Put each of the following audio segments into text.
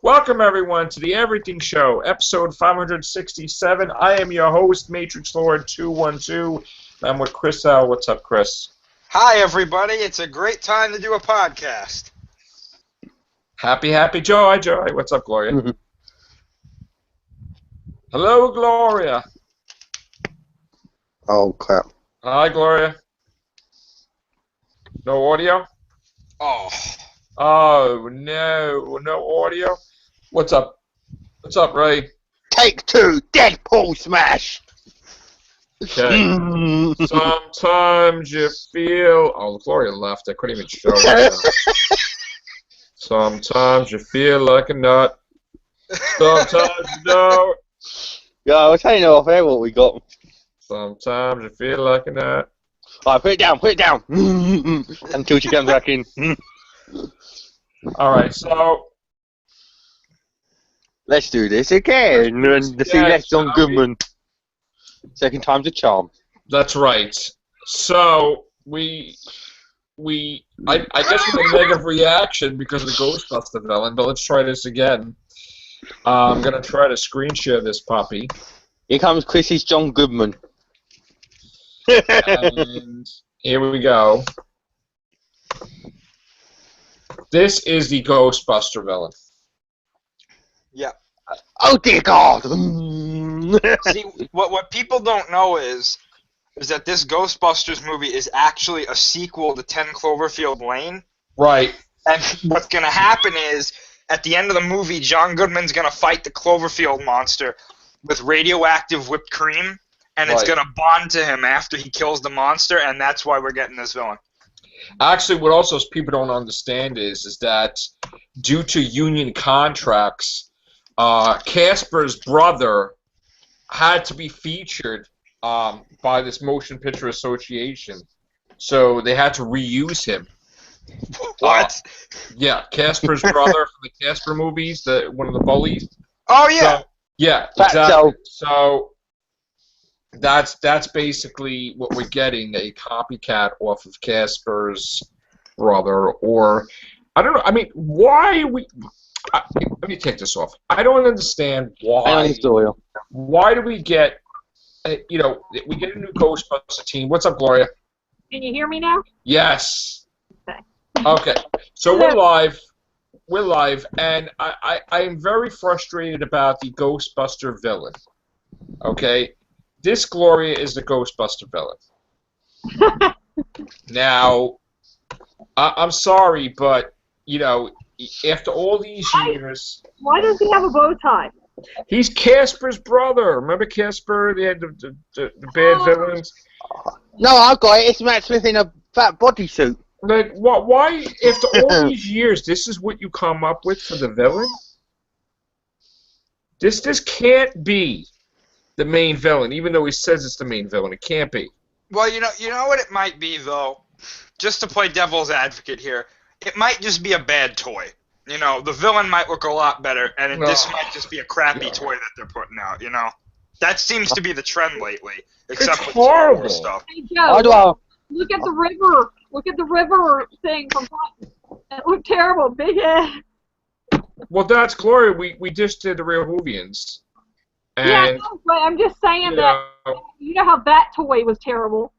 Welcome, everyone, to the Everything Show, episode 567. I am your host, Matrix Lord 212. I'm with Chris L. What's up, Chris? Hi, everybody. It's a great time to do a podcast. Happy Joy. What's up, Gloria? Hello, Gloria. Oh, crap. Hi, Gloria. No audio? Oh, no audio? What's up? What's up, Ray? Take two, Deadpool smash! Okay. Sometimes you feel... Oh, Gloria left. I couldn't even show her. Sometimes you feel like a nut. Sometimes you don't. Yeah, I was telling you off air what we got. Sometimes you feel like a nut. Alright, put it down. Until she comes back in. Alright, so... Let's do this again. And see next on Goodman. Second time's a charm. That's right. So, I guess with a negative reaction because of the Ghostbuster villain, but let's try this again. I'm going to try to screen share this puppy. Here comes Chrissy's John Goodman. And here we go. This is the Ghostbuster villain. Yeah. Oh dear God! See, what people don't know is that this Ghostbusters movie is actually a sequel to 10 Cloverfield Lane. Right. And what's going to happen is, at the end of the movie, John Goodman's going to fight the Cloverfield monster with radioactive whipped cream, and it's going to bond to him after he kills the monster, and that's why we're getting this villain. Actually, what also people don't understand is that due to union contracts, Casper's brother had to be featured by this Motion Picture Association, so they had to reuse him. What? Yeah, Casper's brother from the Casper movies, one of the bullies. Oh yeah. So, yeah, exactly. So that's basically what we're getting, a copycat off of Casper's brother, or I don't know. I mean, why we? Let me take this off. I don't understand why. Why do we get? We get a new Ghostbuster team. What's up, Gloria? Can you hear me now? Yes. Okay. Okay. So we're live. We're live, and I am very frustrated about the Ghostbuster villain. Okay. This Gloria is the Ghostbuster villain. Now, I'm sorry, but after all these years, why does he have a bow tie? He's Casper's brother. Remember Casper? They had the bad villains. No, I've got it. It's Matt Smith in a fat bodysuit. Like, why? After all these years, this is what you come up with for the villain? This can't be the main villain, even though he says it's the main villain. It can't be. Well, you know what it might be, though? Just to play devil's advocate here, it might just be a bad toy. The villain might look a lot better, and this might just be a crappy toy that they're putting out, That seems to be the trend lately, except it's with horrible. Star Wars stuff. Hey, Joe, look at the river. Look at the river thing from it looked terrible. Big head. Well, that's Gloria. We just did the Real Whovians. And, yeah, no, but I'm just saying that you know how that toy was terrible.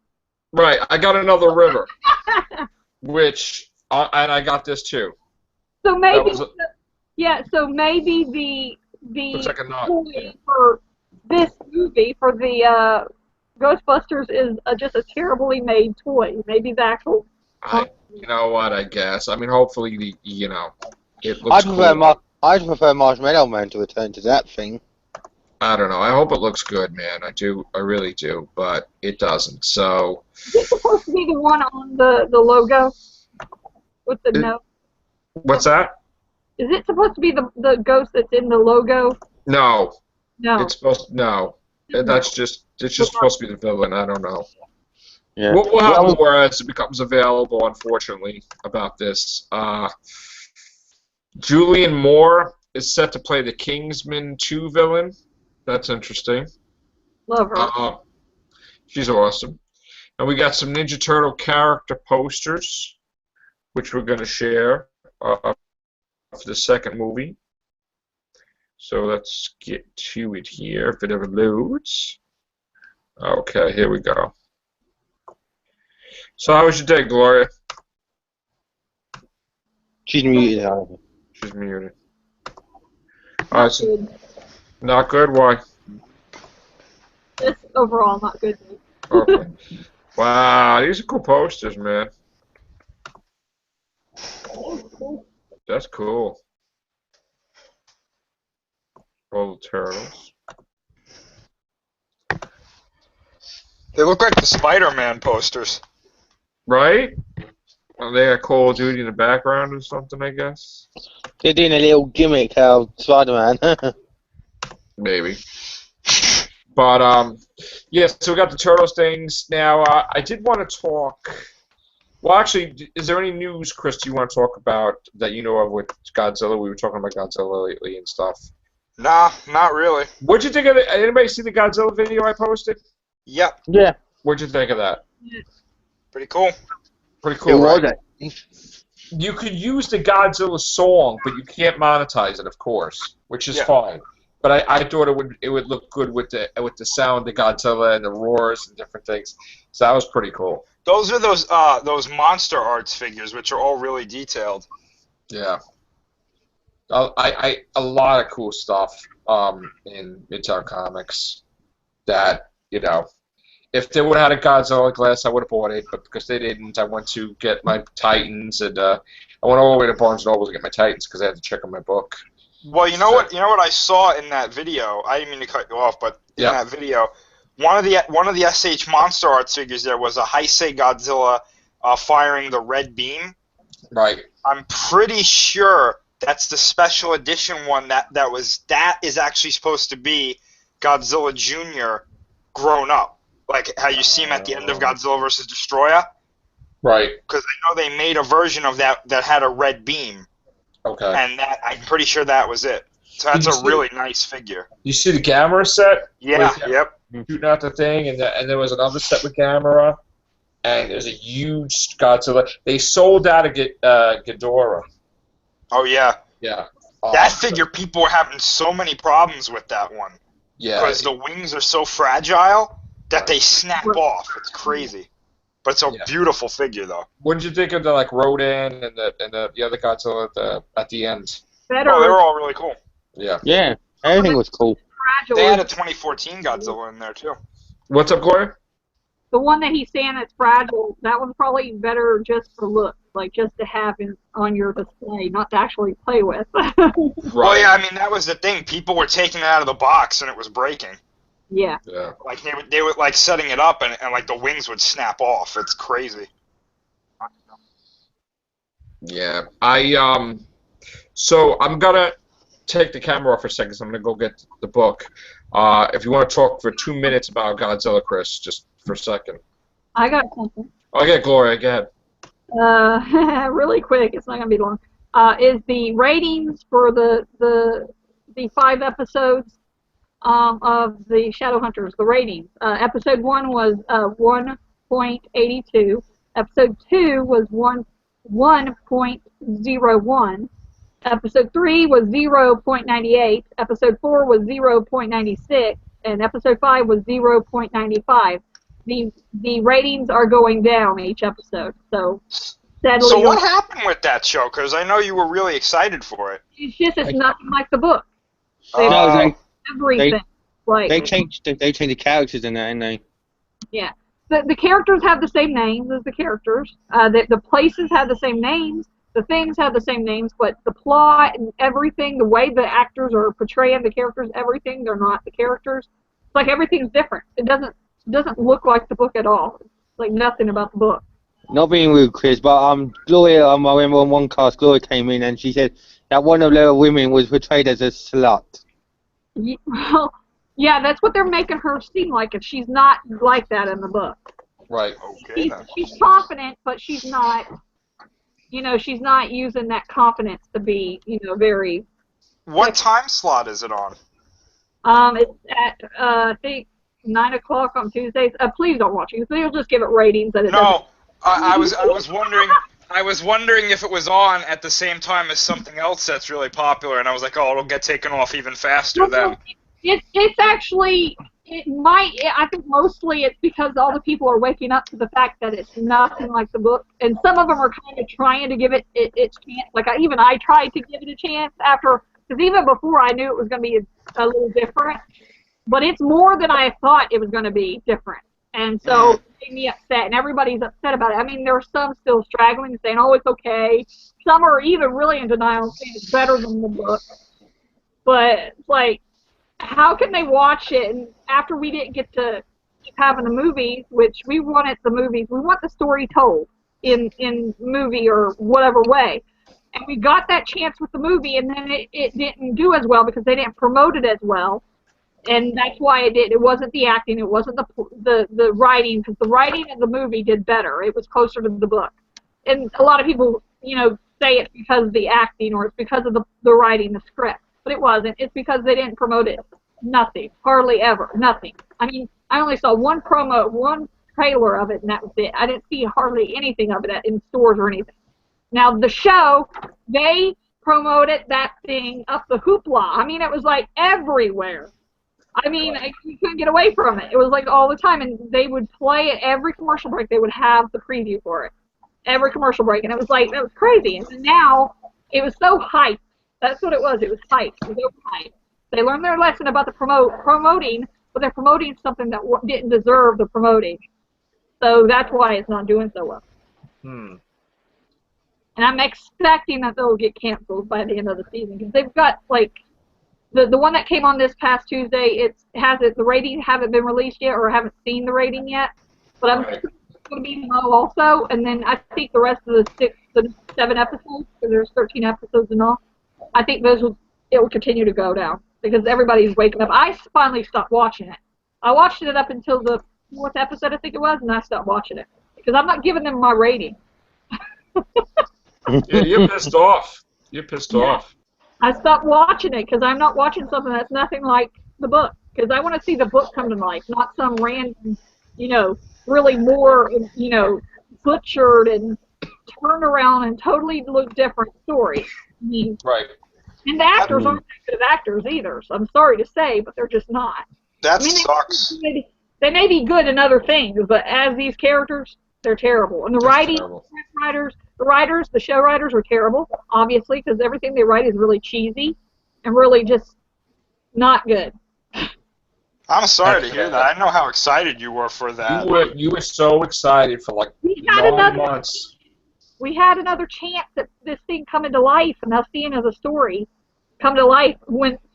Right. I got another river, and I got this too. So maybe, so maybe the looks like a knot. toy for this movie, for the Ghostbusters, is just a terribly made toy. Maybe the actual... You know what, I guess. I mean, hopefully, it looks cool. I'd prefer Marshmallow Man to return to that thing. I don't know. I hope it looks good, man. I do. I really do, but it doesn't, so... Is it supposed to be the one on the logo? With the note? What's that? Is it supposed to be the ghost that's in the logo? No. No. It's supposed to, no. It's just supposed to be the villain. I don't know. Yeah. We'll have more as it becomes available, unfortunately, about this. Julianne Moore is set to play the Kingsman 2 villain. That's interesting. Love her. She's awesome. And we got some Ninja Turtle character posters, which we're going to share for the second movie. So let's get to it here if it ever loads. Okay, here we go. So how was your day, Gloria? She's muted. She's muted. Not So, good. not good? Why? Just overall not good. Okay. Wow, these are cool posters, man. That's cool. All the turtles. They look like the Spider-Man posters. Right? Oh, they got Call of Duty in the background or something, I guess. They're doing a little gimmick of Spider-Man. Maybe. But, yeah, so we got the Turtles things. Now, I did want to talk... Well, actually, is there any news, Chris, you want to talk about that you know of with Godzilla? We were talking about Godzilla lately and stuff. Nah, not really. What'd you think of it? Anybody see the Godzilla video I posted? Yep. Yeah. What'd you think of that? Pretty cool. Pretty cool, It right? You could use the Godzilla song, but you can't monetize it, of course, which is fine. But I thought it would look good with the sound of Godzilla and the roars and different things. So that was pretty cool. Those are those Monster Arts figures, which are all really detailed. Yeah. A lot of cool stuff in Midtown Comics that, you know, if they would have had a Godzilla glass, I would have bought it, but because they didn't, I went to get my Titans, and I went all the way to Barnes & Noble to get my Titans because I had to check on my book. Well, you know what I saw in that video. I didn't mean to cut you off, but in that video, one of the SH Monster Arts figures there was a Heisei Godzilla firing the red beam. Right. I'm pretty sure that's the special edition one that is actually supposed to be Godzilla Jr. grown up, like how you see him at the end of Godzilla vs. Destroyer. Right. Because I know they made a version of that had a red beam. Okay. And I'm pretty sure that was it. So that's a really nice figure. You see the Gamera set? Yeah. Yep. Shooting out the thing, and there was another set with Gamera, and there's a huge Godzilla. They sold out of Ghidorah. Oh yeah. Yeah. That figure, people were having so many problems with that one. Yeah. Because the wings are so fragile that they snap off. It's crazy. But it's a beautiful figure, though. What did you think of the Rodan and the other Godzilla at the end? Better. Oh, they were all really cool. Yeah. Yeah, everything was cool. Fragile. They had a 2014 Godzilla in there too. What's up, Gloria? The one that he's saying that's fragile, that one's probably better just for look, like just to have on your display, not to actually play with. Well, yeah, I mean that was the thing. People were taking it out of the box and it was breaking. Yeah. Yeah. Like they were like setting it up and like the wings would snap off. It's crazy. Yeah. So I'm gonna take the camera off for a second. So I'm gonna go get the book. If you want to talk for 2 minutes about Godzilla, Chris, just for a second. I got something. Okay, Gloria, go ahead. Really quick, it's not gonna be long. Is the ratings for the 5 episodes of the Shadowhunters, the ratings. Episode 1 was 1.82. Episode 2 was 1.01. Episode 3 was 0.98. Episode 4 was 0.96. And Episode 5 was 0.95. The ratings are going down each episode. So steadily. So what happened with that show? Because I know you were really excited for it. It's nothing like the book. Everything. They changed the characters in that, didn't they? Yeah. The characters have the same names as the characters. The places have the same names. The things have the same names, but the plot and everything, the way the actors are portraying the characters, everything, they're not the characters. It's like everything's different. It doesn't look like the book at all. It's like nothing about the book. Not being rude, Chris, but Gloria, I remember on one cast, Gloria came in and she said that one of the women was portrayed as a slut. Well, yeah, that's what they're making her seem like, and she's not like that in the book. Right. Okay. She's confident, but she's not. She's not using that confidence to be, very. What time slot is it on? It's at I think 9 o'clock on Tuesdays. Please don't watch it. You'll just give it ratings that it doesn't. No, I was wondering I was wondering if it was on at the same time as something else that's really popular, and I was like, oh, it'll get taken off even faster then. It's actually, it might, I think mostly it's because all the people are waking up to the fact that it's nothing like the book, and some of them are kind of trying to give it its chance. Like, even I tried to give it a chance after, because even before I knew it was going to be a little different, but it's more than I thought it was going to be different. And so it made me upset, and everybody's upset about it. I mean, there are some still straggling, saying, oh, it's okay. Some are even really in denial, saying it's better than the book. But, it's like, how can they watch it, and after we didn't get to keep having the movies, which we wanted the movies, we want the story told in movie or whatever way. And we got that chance with the movie, and then it didn't do as well because they didn't promote it as well. And that's why it did. It wasn't the acting. It wasn't the writing, because the writing of the movie did better. It was closer to the book. And a lot of people, say it's because of the acting or it's because of the writing, the script. But it wasn't. It's because they didn't promote it. Nothing. Hardly ever. Nothing. I mean, I only saw one promo, one trailer of it, and that was it. I didn't see hardly anything of it in stores or anything. Now, the show, they promoted that thing up the hoopla. I mean, it was like everywhere. I mean, you couldn't get away from it. It was like all the time, and they would play it every commercial break. They would have the preview for it, every commercial break, and it was like, that was crazy. And now, it was so hyped. That's what it was. It was hyped. It was overhyped. They learned their lesson about the promoting, but they're promoting something that didn't deserve the promoting. So that's why it's not doing so well. And I'm expecting that they'll get canceled by the end of the season, because they've got, like, the one that came on this past Tuesday, the ratings haven't been released yet, or I haven't seen the rating yet, but I'm sure it's going to be low also, and then I think the rest of the 7 episodes, because there's 13 episodes in all, I think it will continue to go down, because everybody's waking up. I finally stopped watching it. I watched it up until the 4th episode, I think it was, and I stopped watching it, because I'm not giving them my rating. Yeah, you're pissed off. You're pissed off. I stopped watching it because I'm not watching something that's nothing like the book. Because I want to see the book come to life, not some random, really more, butchered and turned around and totally look different story. I mean, right. And the actors aren't good actors either. So I'm sorry to say, but they're just not. That sucks. They may be good in other things, but as these characters, they're terrible. And the the show writers are terrible, obviously, because everything they write is really cheesy and really just not good. I'm sorry to hear that. I know how excited you were for that. You were so excited for like 9 months. We had another chance at this thing coming to life and us seeing as a story come to life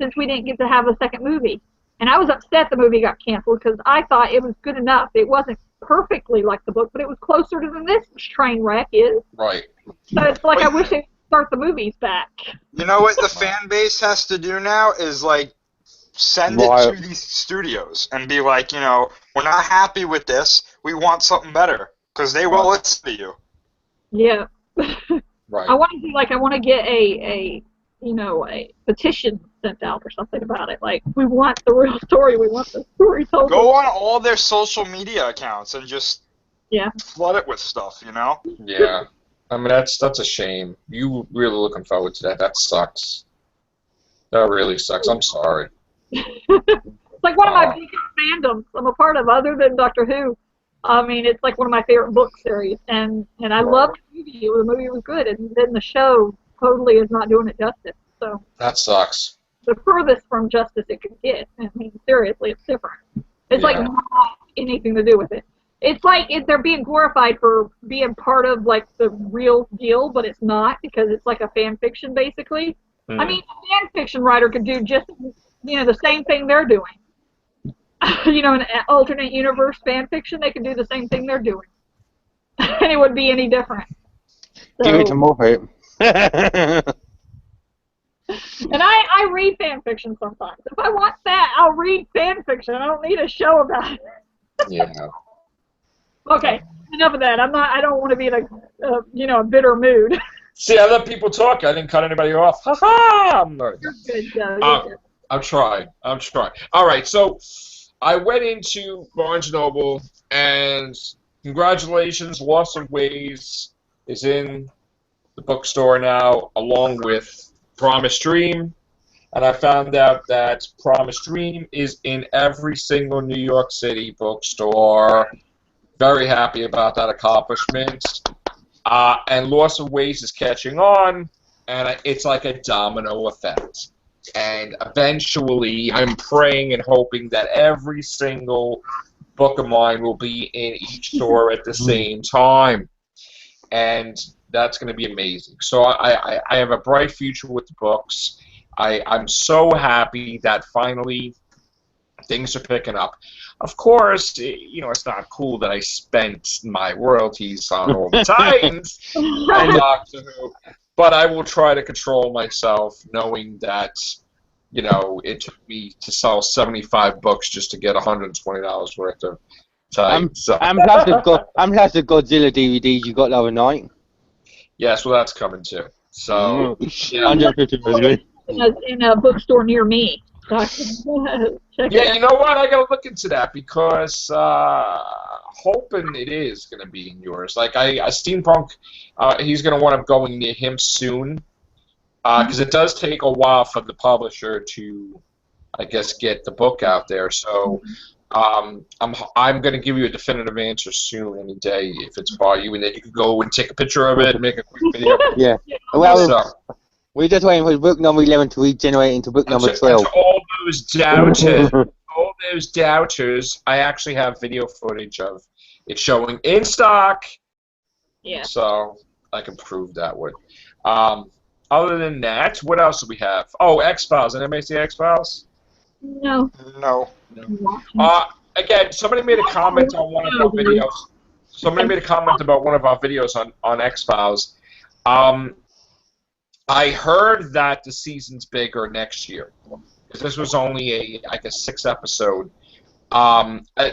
since we didn't get to have a second movie. And I was upset the movie got canceled because I thought it was good enough. It wasn't perfectly like the book, but it was closer to than this train wreck is. Right. So it's like I wish they'd start the movies back. You know what the fan base has to do now is, like, send it to these studios and be like, we're not happy with this. We want something better. Because they will listen to you. Yeah. Right. I want to get a petition sent out or something about it. Like, we want the real story. We want the story told. Go on all their social media accounts and just flood it with stuff, Yeah. I mean, that's a shame. You really looking forward to that. That sucks. That really sucks. I'm sorry. It's like one of my biggest fandoms I'm a part of, other than Doctor Who. I mean, it's like one of my favorite book series, and I loved the movie. The movie was good, and then the show totally is not doing it justice. So that sucks. The furthest from justice it could get. I mean, seriously, it's different. It's like not anything to do with it. It's like they're being glorified for being part of like the real deal, but it's not, because it's like a fan fiction basically. I mean, a fan fiction writer could do just the same thing they're doing. An alternate universe fan fiction, they could do the same thing they're doing, and it wouldn't be any different. So, give it to Muppet. And I read fan fiction sometimes. If I want that, I'll read fan fiction. I don't need a show about it. Yeah. Okay, enough of that. I don't want to be in a bitter mood. See, I let people talk. I didn't cut anybody off. Ha ha! You're good, Joe. I'm trying. All right, so I went into Barnes & Noble, and congratulations, Lost of Ways is in the bookstore now, along with Promise Dream. And I found out that Promise Dream is in every single New York City bookstore. Very happy about that accomplishment. And Lost of Ways is catching on, and it's like a domino effect. And eventually, I'm praying and hoping that every single book of mine will be in each store at the same time. And that's going to be amazing. So I have a bright future with the books. I'm so happy that finally things are picking up. Of course, it's not cool that I spent my royalties on all the Titans and Doctor Who, but I will try to control myself, knowing that, it took me to sell 75 books just to get $120 worth of Titans. I'm plus the Godzilla DVDs you got the other night. Yes, well, that's coming too. So, yeah. 150 in a bookstore near me. So I can check Yeah, you know what? I gotta look into that because hoping it is gonna be in yours. Like I Steampunk, he's gonna want to going near him soon because it does take a while for the publisher to, I guess, get the book out there. So I'm gonna give you a definitive answer soon, any day, if it's by you, and then you can go and take a picture of it and make a quick video. Yeah. Well, we're just waiting for book number 11 to regenerate into book number 12. To all those doubters, I actually have video footage of it showing in stock. Yeah. So I can prove that one. Other than that, what else do we have? Oh, X-Files. Anybody see X-Files? No. Again, somebody made a comment on one of our videos. Somebody made a comment about one of our videos on X-Files. I heard that the season's bigger next year. This was only a 6-episode.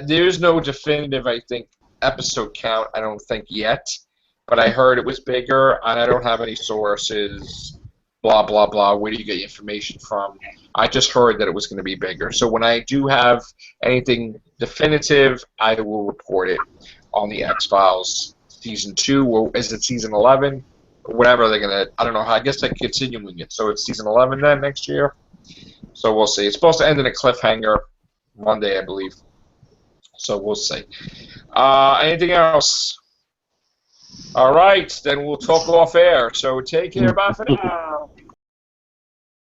There's no definitive, I think, episode count, I don't think, yet. But I heard it was bigger, and I don't have any sources, blah, blah, blah. Where do you get your information from? I just heard that it was going to be bigger. So when I do have anything definitive, I will report it on the X-Files Season 2, or is it Season 11? Whatever they're gonna, I don't know how. I guess they're continuing it. So it's season 11 then next year. So we'll see. It's supposed to end in a cliffhanger Monday, I believe. So we'll see. Anything else? All right, then we'll talk off air. So take care. Bye for now.